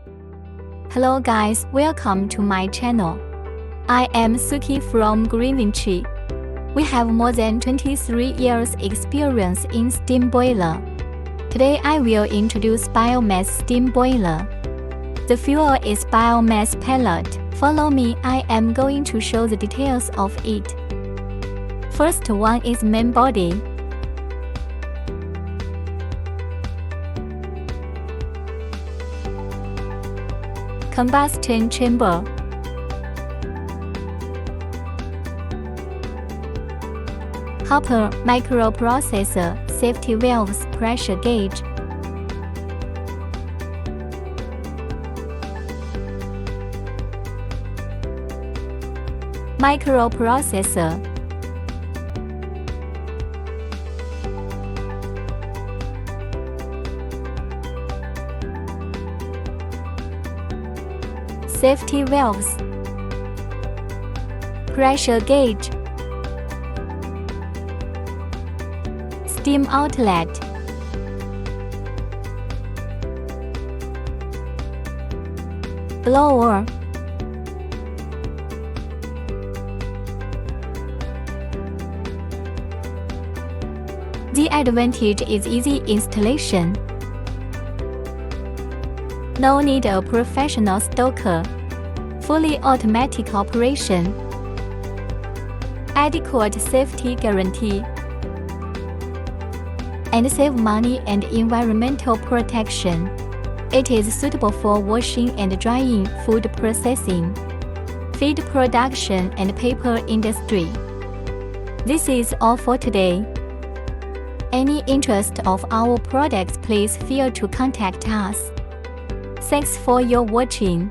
Hello guys, welcome to my channel. I am Suki from Greenvinci. We have more than 23 years experience in steam boiler. Today I will introduce biomass steam boiler. The fuel is biomass pellet. Follow me, I am going to show the details of it. First one is main body. Combustion chamber. Hopper, microprocessor, safety valves, pressure gauge. Microprocessor. Safety valves. Pressure gauge. Steam outlet. Blower. The advantage is easy installation. No need a professional stoker. Fully automatic operation. Adequate safety guarantee. And save money and environmental protection. It is suitable for washing and drying, food processing, feed production and paper industry. This is all for today. Any interest of our products, please feel to contact us. Thanks for your watching.